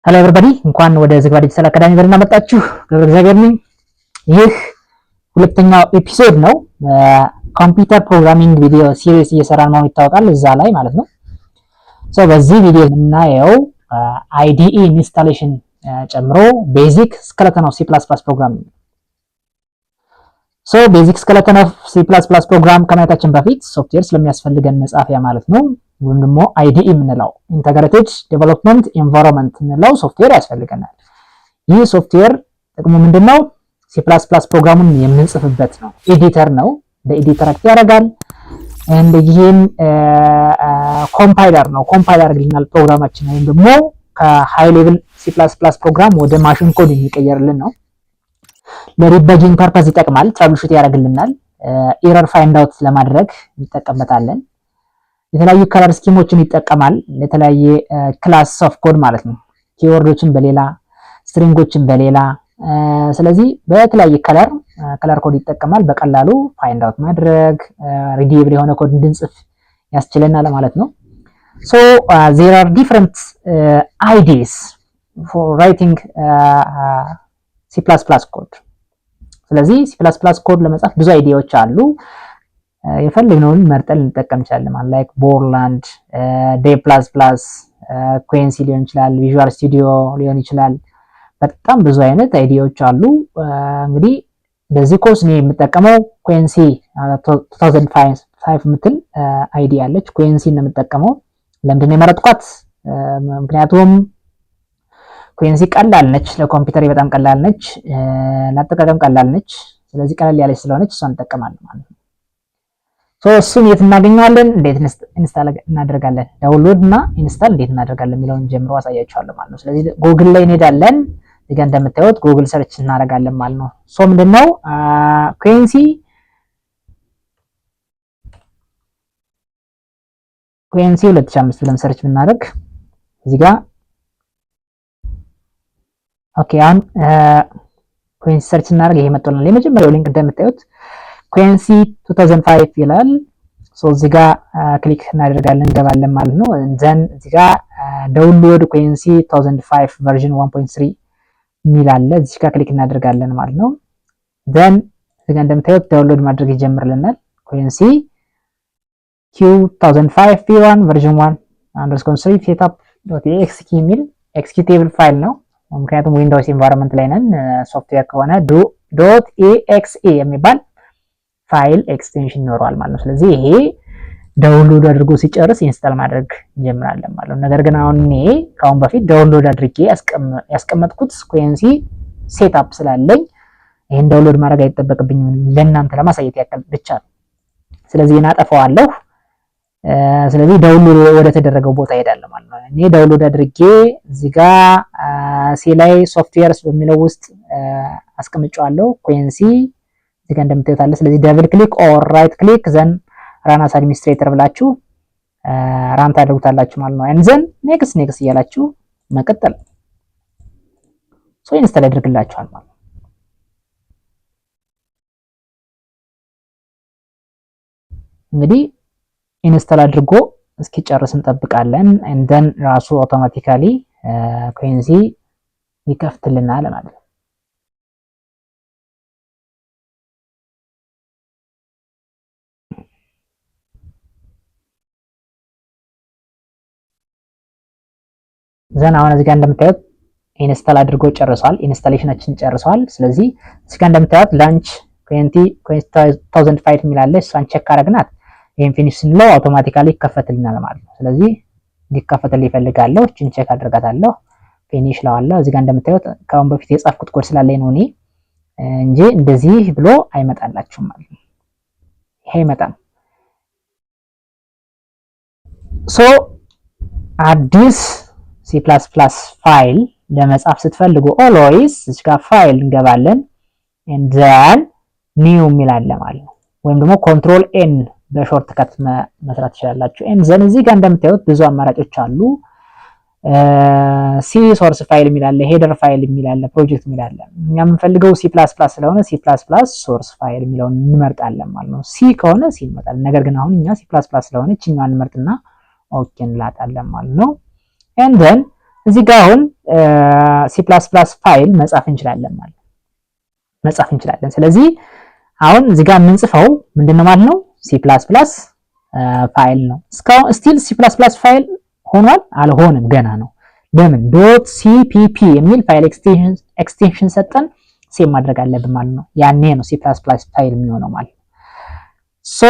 ሄሎ ኤቨሪባዲ እንኳን ወደ ዝግባ ዲጂታል አካዳሚ በደህና መጣችሁ። ገብረ እግዚአብሔር ነኝ። ይህ ሁለተኛው ኤፒሶድ ነው። ኮምፒውተር ፕሮግራሚንግ ቪዲዮ ሲሪስ እየሰራን መሆኑ ይታወቃል፣ እዛ ላይ ማለት ነው። በዚህ ቪዲዮ የምናየው አይዲኢ ኢንስታሌሽን ጨምሮ ቤዚክ ስኬለተን ኦፍ C++ ፕሮግራሚንግ። ቤዚክ ስኬለተን ኦፍ C++ ፕሮግራም ከማየታችን በፊት ሶፍትዌር ስለሚያስፈልገን መጻፊያ ማለት ነው ወይም ደግሞ አይዲኢ የምንለው ኢንተግሬትድ ዴቨሎፕመንት ኤንቫይሮንመንት የምንለው ሶፍትዌር ያስፈልገናል። ይህ ሶፍትዌር ጥቅሙ ምንድነው? C++ ፕሮግራሙን የምንጽፍበት ነው። ኤዲተር ነው፣ ለኤዲተር አክት ያደርጋል። ይህን ኮምፓይለር ነው፣ ኮምፓይል ያደርግልናል ፕሮግራማችን ወይም ደግሞ ከሃይ ሌቭል C++ ፕሮግራም ወደ ማሽን ኮድ የሚቀየርልን ነው። ለዲበጂንግ ፐርፐዝ ይጠቅማል፣ ትራብልሹት ያደርግልናል። ኤረር ፋይንድ አውት ለማድረግ እንጠቀምበታለን። የተለያዩ ከለር ስኪሞችን ይጠቀማል፣ ለተለያየ ክላስ ኦፍ ኮድ ማለት ነው። ኪወርዶችን በሌላ ስትሪንጎችን በሌላ ስለዚህ በተለያየ ከለር ኮድ ይጠቀማል። በቀላሉ ፋይንድ አውት ማድረግ ሪዲብል የሆነ ኮድ እንድንጽፍ ያስችለናል ማለት ነው። there are different ideas for writing C++ ኮድ። ስለዚህ C++ ኮድ ለመጻፍ ብዙ አይዲያዎች አሉ። የፈለግነውን መርጠን ልንጠቀም እንችላለን ማለት ላይክ ቦርላንድ፣ ዴ++፣ ኩዌንሲ ሊሆን ይችላል፣ ቪዥዋል ስቱዲዮ ሊሆን ይችላል። በጣም ብዙ አይነት አይዲያዎች አሉ። እንግዲህ በዚህ ኮርስ ነው የምጠቀመው ኩዌንሲ 2005 የምትል አይዲያ አለች። ኩዌንሲ ነው የምጠቀመው። ለምንድን ነው የመረጥኳት? ምክንያቱም ኩዌንሲ ቀላል ነች፣ ለኮምፒውተር በጣም ቀላል ነች፣ ለአጠቃቀም ቀላል ነች። ስለዚህ ቀላል ያለች ስለሆነች እሷን እንጠቀማለን ማለት ነው። እሱን የት እናገኘዋለን? እንዴት ኢንስታል እናደርጋለን? ዳውንሎድ እና ኢንስታል እንዴት እናደርጋለን የሚለውን ጀምሮ አሳያችኋለሁ ማለት ነው። ስለዚህ ጉግል ላይ እንሄዳለን። እዚህ ጋር እንደምታዩት ጉግል ሰርች እናደርጋለን ማለት ነው። ምንድነው ኩዌንሲ 2005 ብለን ሰርች ብናደርግ እዚህ ጋር ኦኬ፣ አሁን ኩዌንሲ ሰርች እናደርግ ይሄ መጥቶልናል። የመጀመሪያው ሊንክ እንደምታዩት ኩዌንሲ 2005 ይላል። እዚህ ጋር ክሊክ እናደርጋለን እንገባለን ማለት ነው። ዘን እዚህ ጋር ዳውንሎድ ኩዌንሲ 2005 ቨርዥን 1.3 ሚል አለ። እዚህ ጋር ክሊክ እናደርጋለን ማለት ነው። ዘን እዚህ ጋር እንደምታዩት ዳውንሎድ ማድረግ ይጀምርልናል። ኩዌንሲ Q2005 V1 ቨርዥን 1_3 setup.exe ሚል ኤክስኪዩቴብል ፋይል ነው። ምክንያቱም ዊንዶውስ ኢንቫይሮንመንት ላይ ነን። ሶፍትዌር ከሆነ .exe የሚባል ፋይል ኤክስቴንሽን ይኖረዋል ማለት ነው። ስለዚህ ይሄ ዳውንሎድ አድርጎ ሲጨርስ ኢንስታል ማድረግ እንጀምራለን ማለት ነው። ነገር ግን አሁን እኔ ከአሁን በፊት ዳውንሎድ አድርጌ ያስቀመጥኩት ኩዌንሲ ሴትአፕ ስላለኝ ይሄን ዳውንሎድ ማድረግ አይጠበቅብኝም፣ ለእናንተ ለማሳየት ያክል ብቻ ነው። ስለዚህ እናጠፋዋለሁ። ስለዚህ ዳውንሎድ ወደ ተደረገው ቦታ ሄዳለሁ ማለት ነው። እኔ ዳውንሎድ አድርጌ እዚህ ጋር ሲ ላይ ሶፍትዌርስ በሚለው ውስጥ አስቀምጫለሁ ኩዌንሲ እዚህ ጋር እንደምታዩት አለ። ስለዚህ ደብል ክሊክ ኦር ራይት ክሊክ ዘን ራን አስ አድሚኒስትሬተር ብላችሁ ራን ታደርጉታላችሁ ማለት ነው። ዘን ኔክስት እያላችሁ መቀጠል ኢንስታል ያደርግላችኋል ማለት ነው። እንግዲህ ኢንስታል አድርጎ እስኪጨርስ እንጠብቃለን። ዘን ራሱ አውቶማቲካሊ ኩዌንሲ ይከፍትልናል ማለት ነው። ዘን አሁን እዚህ ጋር እንደምታዩት ኢንስታል አድርጎ ጨርሷል። ኢንስታሌሽናችን ጨርሷል። ስለዚህ እዚህ ጋር እንደምታዩት ላንች 2005 የሚል አለ። እሷን ቼክ አደረግናት። ይሄን ፊኒሽ ስንለው አውቶማቲካሊ ይከፈትልናል ማለት ነው። ስለዚህ እንዲከፈትልኝ ይፈልጋለሁ። እቺን ቼክ አድርጋታለሁ። ፊኒሽ ለዋለሁ። እዚህ ጋር እንደምታዩት ከአሁን በፊት የጻፍኩት ኮድ ስላለኝ ነው እኔ እንጂ እንደዚህ ብሎ አይመጣላችሁም ማለት ነው። ይሄ አይመጣም። አዲስ C++ ፋይል ለመጻፍ ስትፈልጉ ኦልዌይስ እዚህ ጋር ፋይል እንገባለን and then new የሚል አለ ማለት ነው። ወይም ደግሞ ኮንትሮል ኤን በሾርት ከት መስራት ትችላላችሁ። and then እዚህ ጋር እንደምታዩት ብዙ አማራጮች አሉ። C ሶርስ ፋይል የሚል አለ፣ ሄደር ፋይል የሚል አለ፣ ፕሮጀክት የሚል አለ። እኛ የምንፈልገው C++ ስለሆነ C++ ሶርስ ፋይል የሚለውን እንመርጣለን ማለት ነው። C ከሆነ C እንመርጣለን። ነገር ግን አሁን እኛ C++ ስለሆነ እኛን እንመርጥና ኦኬ እንላታለን ማለት ነው። and then እዚህ ጋር አሁን ሲ ፕላስ ፕላስ ፋይል መጻፍ እንችላለን ማለት ነው። መጻፍ እንችላለን። ስለዚህ አሁን እዚህ ጋር የምንጽፈው ምንድነው ማለት ነው? ሲ ፕላስ ፕላስ ፋይል ነው። እስካሁን ስቲል ሲ ፕላስ ፕላስ ፋይል ሆኗል? አልሆነም፣ ገና ነው። ለምን? ዶት ሲፒፒ የሚል ፋይል ኤክስቴንሽን ሰጠን ሴቭ ማድረግ አለብን ማለት ነው። ያኔ ነው ሲ ፕላስ ፕላስ ፋይል የሚሆነው ማለት ነው። ሶ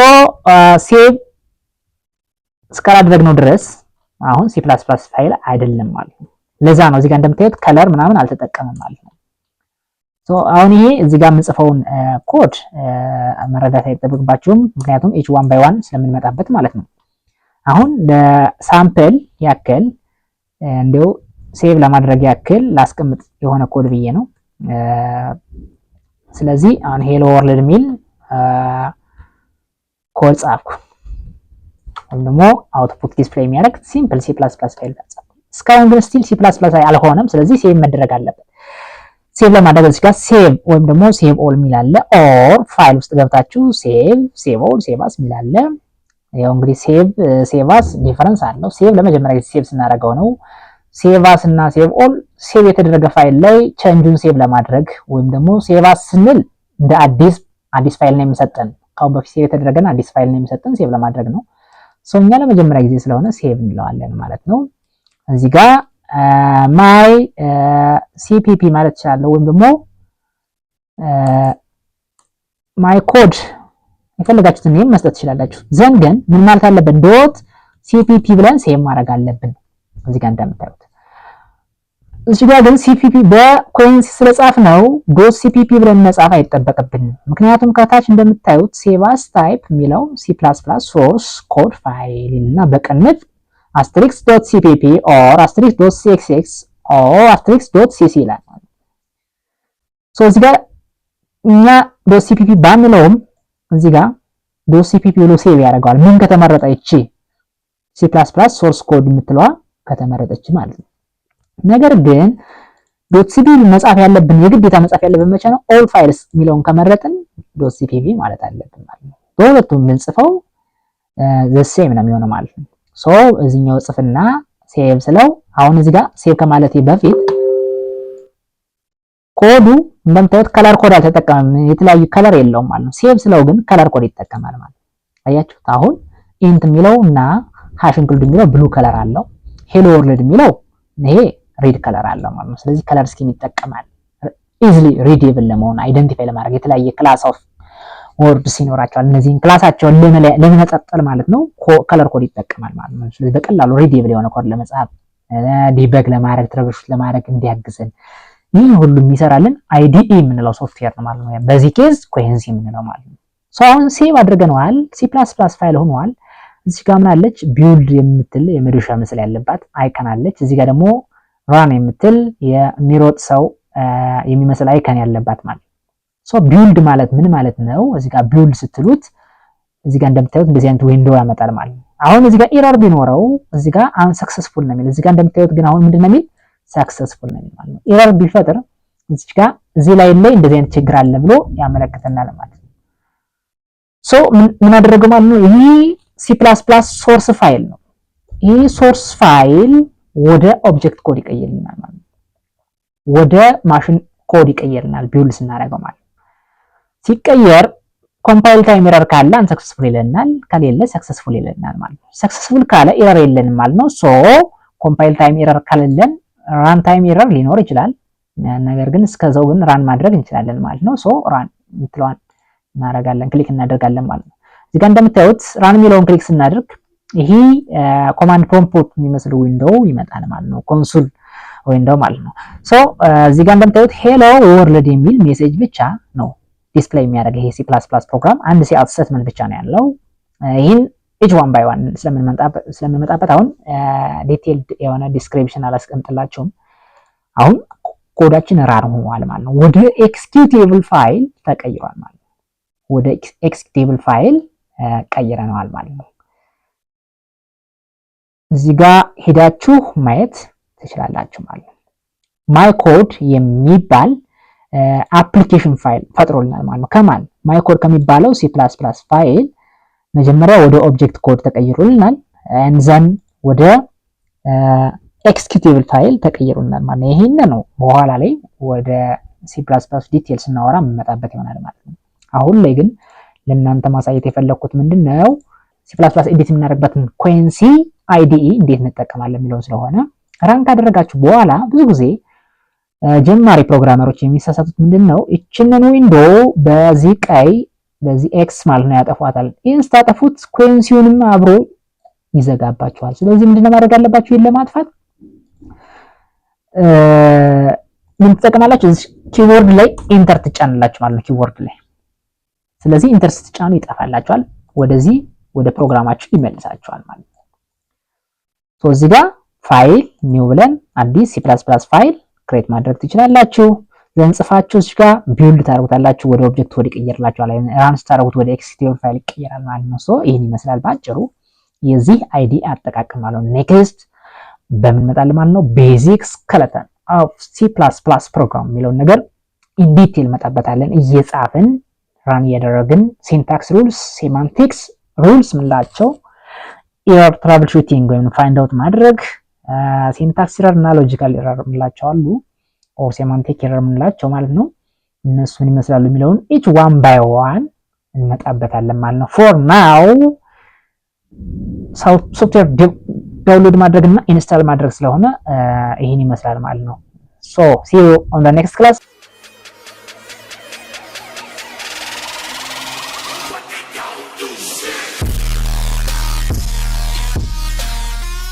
ሴቭ እስካላደረግነው ድረስ አሁን ሲ ፕላስ ፕላስ ፋይል አይደለም ማለት ነው። ለዛ ነው እዚህ ጋር እንደምታዩት ከለር ምናምን አልተጠቀመም ማለት ነው። ሶ አሁን ይሄ እዚህ ጋር የምንጽፈውን ኮድ መረዳት አይጠበቅባችሁም፣ ምክንያቱም ኤች ዋን ባይ ዋን ስለምንመጣበት ማለት ነው። አሁን ለሳምፕል ያክል እንዲያው ሴቭ ለማድረግ ያክል ላስቀምጥ የሆነ ኮድ ብዬ ነው። ስለዚህ አሁን ሄሎ ወርልድ ሚል ኮድ ጻፍኩ፣ ወይም ደግሞ አውትፑት ዲስፕሌይ የሚያደርግ ሲምፕል ሲ ፕላስ ፕላስ ፋይል ጻፍኩ። እስካሁን ግን ስቲል ሲ ፕላስ ፕላስ አልሆነም። ስለዚህ ሴቭ መደረግ አለበት። ሴቭ ለማድረግ እዚህ ጋር ሴቭ ወይም ደግሞ ሴቭ ኦል ሚል አለ። ኦር ፋይል ውስጥ ገብታችሁ ሴቭ ኦል ሴቭ አስ ሚል አለ። ያው እንግዲህ ሴቭ አስ ዲፈረንስ አለው። ሴቭ ለመጀመሪያ ጊዜ ሴቭ ስናደርገው ነው። ሴቭ አስ እና ሴቭ ኦል ሴቭ የተደረገ ፋይል ላይ ቼንጁን ሴቭ ለማድረግ ወይም ደግሞ ሴቭ አስ ስንል እንደ አዲስ ፋይል ነው የሚሰጠን። ካሁን በፊት ሴቭ የተደረገና አዲስ ፋይል ነው የሚሰጠን ሴቭ ለማድረግ ነው። ሶ እኛ ለመጀመሪያ ጊዜ ስለሆነ ሴቭ እንለዋለን ማለት ነው። እዚህ ጋር ማይ ሲፒፒ ማለት ይችላለሁ፣ ወይም ደግሞ ማይ ኮድ የፈለጋችሁትን ኔም መስጠት ትችላላችሁ። ዘን ግን ምን ማለት አለበት? ዶት ሲፒፒ ብለን ሴቭ ማድረግ አለብን። እዚህ ጋር እንደምታዩት እዚህ ጋር ግን ሲፒፒ በኮይንስ ስለጻፍ ነው ዶት ሲፒፒ ብለን መጻፍ አይጠበቅብንም። ምክንያቱም ከታች እንደምታዩት ሴቭ አስ ታይፕ የሚለው ሲ ፕላስ ፕላስ ሶርስ ኮድ ፋይል እና በቅንፍ አስትሪክስ ዶት ሲፒፒ ኦር አስትሪክስ ዶት ሲኤክስኤክስ ኦር አስትሪክስ ዶት ሲሲ ይላል። ሶ እዚህ ጋር እኛ ዶት ሲፒፒ ባንለውም እዚህ ጋር ዶት ሲፒፒ ብሎ ሴቭ ያደርገዋል። ምን ከተመረጠ? ይቺ ሲ ፕላስ ፕላስ ሶርስ ኮድ የምትለዋ ከተመረጠች ማለት ነው። ነገር ግን ዶት ሲፒፒ መጻፍ ያለብን የግዴታ መጻፍ ያለብን መቼ ነው? ኦል ፋይልስ የሚለውን ከመረጥን ዶት ሲፒፒ ማለት አለብን ማለት ነው። በሁለቱም የምንጽፈው ዘሴም ነው የሚሆነው ማለት ነው። ሶ እዚህኛው ጽፍና ሴቭ ስለው አሁን እዚህ ጋር ሴቭ ከማለቴ በፊት ኮዱ እንደምታዩት ከለር ኮድ አልተጠቀመም፣ የተለያዩ ከለር የለውም ማለት ነው። ሴቭ ስለው ግን ከለር ኮድ ይጠቀማል ማለት ነው። አያችሁት? አሁን ኢንት የሚለው እና ሃሽ ኢንክሉድ የሚለው ብሉ ከለር አለው። ሄሎ ወርልድ የሚለው ይሄ ሬድ ከለር አለው ማለት ነው። ስለዚህ ከለር ስኪም ይጠቀማል ኢዚሊ ሪዴብል ለመሆን አይደንቲፋይ ለማድረግ የተለያየ ክላስ ኦፍ ወርድስ ይኖራቸዋል። እነዚህን ክላሳቸውን ለመነጣጠል ማለት ነው ከለር ኮድ ይጠቀማል ማለት ነው። ስለዚህ በቀላሉ ሪዴብል የሆነ ኮድ ለመጻፍ ዲበግ ለማድረግ ትረብሹት ለማድረግ እንዲያግዘን ይህ ሁሉ የሚሰራልን አይዲኢ የምንለው ሶፍትዌር ነው ማለት ነው። በዚህ ኬዝ ኮሄንሲ የምንለው ማለት ነው። ሶ አሁን ሴቭ አድርገነዋል። ሲ ፕላስ ፕላስ ፋይል ሆኗል። እዚህ ጋር ምን አለች? ቢውልድ የምትል የመዶሻ ምስል ያለባት አይከን አለች። እዚህ ጋር ደግሞ ራን የምትል የሚሮጥ ሰው የሚመስል አይከን ያለባት ማለት ነው። ሶ ቢውልድ ማለት ምን ማለት ነው? እዚህ ጋር ቢውልድ ስትሉት እዚህ ጋር እንደምታዩት እንደዚህ አይነት ዊንዶው ያመጣል ማለት ነው። አሁን እዚህ ጋር ኤረር ቢኖረው እዚህ ጋር አንሰክሰስፉል ነው የሚል። እዚህ ጋር እንደምታዩት ግን አሁን ምንድነው የሚል? ሰክሰስፉል ነው ማለት ነው። ኤረር ቢፈጥር እዚህ ጋር እዚህ ላይ እንደዚህ አይነት ችግር አለ ብሎ ያመለክተናል ማለት ነው። ሶ ምን አደረገው ማለት ነው? ይሄ ሲ ፕላስ ፕላስ ሶርስ ፋይል ነው። ይሄ ሶርስ ፋይል ወደ ኦብጀክት ኮድ ይቀይርልናል ማለት ነው። ወደ ማሽን ኮድ ይቀይርልናል ቢውልድ ስናደርገው ማለት ነው። ሲቀየር ኮምፓይል ታይም ኤረር ካለ አንሰክሰስፉል ይለናል፣ ከሌለ ሰክሰስፉል ይለናል ማለት ነው። ሰክሰስፉል ካለ ኤረር የለንም ማለት ነው። ሶ ኮምፓይል ታይም ኤረር ካለለን ራን ታይም ኤረር ሊኖር ይችላል። ነገር ግን እስከዛው ግን ራን ማድረግ እንችላለን ማለት ነው። ሶ ራን እንትሏን እናደርጋለን፣ ክሊክ እናደርጋለን ማለት ነው። እዚህ ጋር እንደምታዩት ራን የሚለውን ክሊክ ስናደርግ ይሄ ኮማንድ ፕሮምፕት የሚመስል ዊንዶው ይመጣል ማለት ነው። ኮንሶል ዊንዶው ማለት ነው። ሶ እዚህ ጋር እንደምታዩት ሄሎ ወርልድ የሚል ሜሴጅ ብቻ ነው ዲስፕሌይ የሚያደርግ ይሄ ሲ ፕላስ ፕላስ ፕሮግራም አንድ ሲ አውትፑት ብቻ ነው ያለው። ይሄን ኤች ዋን ባይ ዋን ስለምንመጣበት አሁን ዲቴይልድ የሆነ ዲስክሪፕሽን አላስቀምጥላችሁም። አሁን ኮዳችን ራን ሆኗል ማለት ነው። ወደ ኤክስኪዩቴብል ፋይል ተቀይሯል ማለት ነው። ወደ ኤክስኪዩቴብል ፋይል ቀይረነዋል ማለት ነው። እዚህ ጋር ሄዳችሁ ማየት ትችላላችሁ ማለት ነው። ማይ ኮድ የሚባል አፕሊኬሽን ፋይል ፈጥሮልናል ማለት ነው። ከማን ማይ ኮድ ከሚባለው ሲ ፕላስ ፕላስ ፋይል መጀመሪያ ወደ ኦብጀክት ኮድ ተቀይሮልናል። እንዘን ወደ ኤክስኪዩቲብል ፋይል ተቀይሮናል ማለት ነው። ይሄን ነው በኋላ ላይ ወደ C++ ዲቴል ስናወራ የምንመጣበት ይሆናል ማለት ነው። አሁን ላይ ግን ለእናንተ ማሳየት የፈለኩት ምንድነው C++ ኤዲት የምናደርግበትን ኮንሲ IDE እንዴት እንጠቀማለን የሚለው ስለሆነ ራን ካደረጋችሁ በኋላ ብዙ ጊዜ ጀማሪ ፕሮግራመሮች የሚሳሳቱት ምንድነው እችንን ዊንዶ በዚህ ቀይ በዚህ ኤክስ ማለት ነው ያጠፏታል። ይህን ስታጠፉት ኮንሲውንም አብሮ ይዘጋባችኋል። ስለዚህ ምንድነው ማድረግ ያለባችሁ? ይሄን ለማጥፋት ምን ትጠቀማላችሁ? እዚህ ኪቦርድ ላይ ኢንተር ትጫናላችሁ ማለት ነው ኪቦርድ ላይ። ስለዚህ ኢንተር ስትጫኑ ይጠፋላችኋል። ወደዚህ ወደ ፕሮግራማችሁ ይመልሳችኋል ማለት ነው። ሶ እዚህ ጋር ፋይል ኒው ብለን አዲስ C++ ፋይል ክሬት ማድረግ ትችላላችሁ። ዘንጽፋችሁ እዚህ ጋር ቢልድ ታደርጉታላችሁ። ወደ ኦብጀክት ወደ ይቀየርላችኋል። ራን ስታደርጉት ወደ ኤክስኪዩቲቭ ፋይል ይቀየራል ማለት ነው። ሶ ይሄን ይመስላል ባጭሩ የዚህ አይዲ አጠቃቀም ማለት ነው። ኔክስት በምን መጣል ማለት ነው ቤዚክ ስኬለተን ኦፍ C++ ፕሮግራም የሚለውን ነገር ኢን ዲቴል መጣበታለን። እየጻፍን ራን እያደረግን ሲንታክስ ሩልስ፣ ሴማንቲክስ ሩልስ ምንላቸው፣ ኤረር ትራብል ሹቲንግ ወይም ፋይንድ አውት ማድረግ፣ ሲንታክስ ኤረር እና ሎጂካል ኤረር ምንላቸው አሉ፣ ኦር ሴማንቲክ ኤረር ምንላቸው ማለት ነው። እነሱን ይመስላሉ የሚለውን ኢች ዋን ባይ ዋን እንመጣበታለን ማለት ነው። ፎር ናው ሶፍትዌር ዳውንሎድ ማድረግ እና ኢንስታል ማድረግ ስለሆነ ይሄን ይመስላል ማለት ነው። ሶ ሲ ዩ ኦን ዘ ኔክስት ክላስ